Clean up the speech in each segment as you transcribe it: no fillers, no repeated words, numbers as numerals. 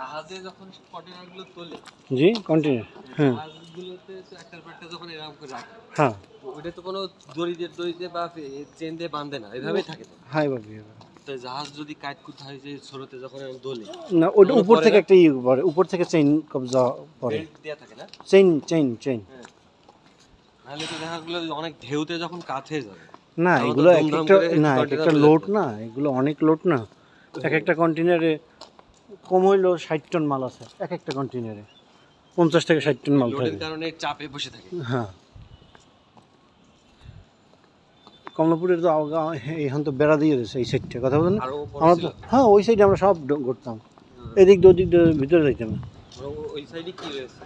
জাহাজে যখন কন্টেনারগুলো তোলে, জি কন্টেনার, হ্যাঁ জাহাজগুলোতে তো একটার পর একটা যখন এরকম করে রাখে, হ্যাঁ ওইটা তো কোনো দড়িতে বা চেন দিয়ে বাঁধে না, এভাবেই থাকে তো। হ্যাঁ ভাবি তো জাহাজ যদি কাটকুট হয় যে স্রোতে যখন এরকম দোলে, না, ওটা উপর থেকে একটা ইয়ে পড়ে, উপর থেকে চেইন কবজা পড়ে, বেল্ট দেয়া থাকে না? চেইন। হ্যাঁ, নাহলে তো জাহাজগুলো অনেক ঢেউতে যখন কাত হয়ে যাবে। না তখন তো এগুলো এক দুমদাম একটা, করে না এক container একটা তুলে লোড যেতে হবে। না, এগুলো অনেক লোড না। এক একটা কন্টেনারে কম হইলো 60 টন মাল আছে, এক একটা কন্টেনারে 50 থেকে 60 টন মাল লোডের থাকে। কারণে চাপে বসে থাকে। হ্যাঁ, কমলাপুরের তো এখন তো বেড়া দিয়ে দিয়েছে এই সাইডটা, কথা বলেন আর ও বড় আমরা ছিল? তো, হ্যাঁ ওই সাইডে আমরা সব ঘুরতাম, এদিক দিয়ে ওদিক দিয়ে ভিতরে যাইতাম না। ওই সাইডে কি রয়েছে?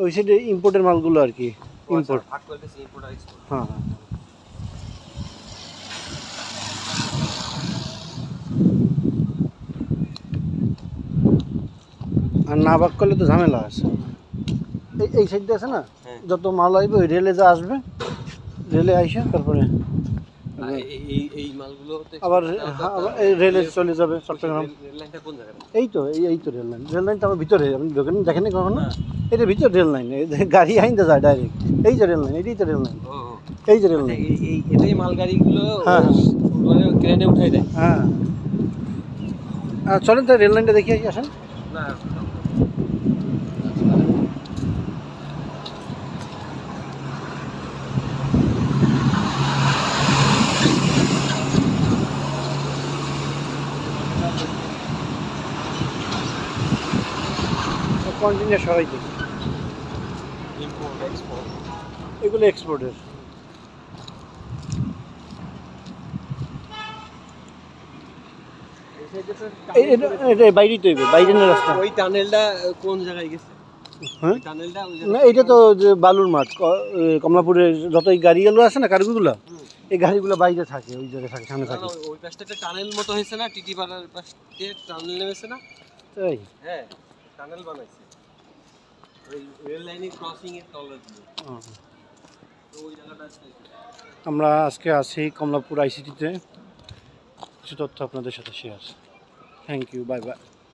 ওই সাইডে ইম্পোর্টের মালগুলো আর কি, ইম্পোর্ট। ভাগ করতেছে ইম্পোর্ট আর এক্সপোর্ট। হ্যাঁ আর না ভাগ করলে তো ঝামেলা আছে। এই সাইডে আছে না, হ্যাঁ। যত মাল আসবে ওই রেলে যা আসবে, রেলে আইসে তারপরে এই মালগুলো আবার এই রেলে চলে যাবে চট্টগ্রাম। রেল লাইনটা কোন জায়গায়? এই তো রেল লাইন, তো আমার ভিতরে, আপনি দেখেন কখনো? এটা ভিতর রেল লাইন, গাড়ি আইনতে যায় ডাইরেক্ট, এই যে রেল লাইন, এটাই তো রেল লাইন, এই যে রেল লাইন। এটাই মালগাড়িগুলো হ্যাঁ মানে ক্রেনে উঠাই দেয়। হ্যাঁ, চলেন তো রেল লাইনটা দেখে আসেন। না, কন্টিনিউ সবাই দেখি, ইম্পোর্ট এক্সপোর্ট। এগুলো এক্সপোর্টের। এটা বাইরেই তো বাইরের না রাস্তা। ওই টানেলটা কোন জায়গায় গেছে? হ্যাঁ টানেলটা ওই না, এটা তো যে বালুর মাঠ, কমলাপুরের যত এই গাড়িগুলো আছে না, কারগুলো এই গাড়িগুলো বাইরে থাকে, ওই জায়গায় থাকে, সামনে থাকে। ওই পাশটা একটা টানেল মতো হয়েছে না, টিটি পাড়ার পাশ দিয়ে টানেল নেমেছে না? তাই হ্যাঁ, টানেল বানাইছে ওই রেল লাইনের ক্রসিং এর তলা দিয়ে। তো ওই জায়গাটা আমরা আজকে আছি কমলাপুর আইসিটিতে, কিছু তথ্য আপনাদের সাথে share. Thank you, bye by.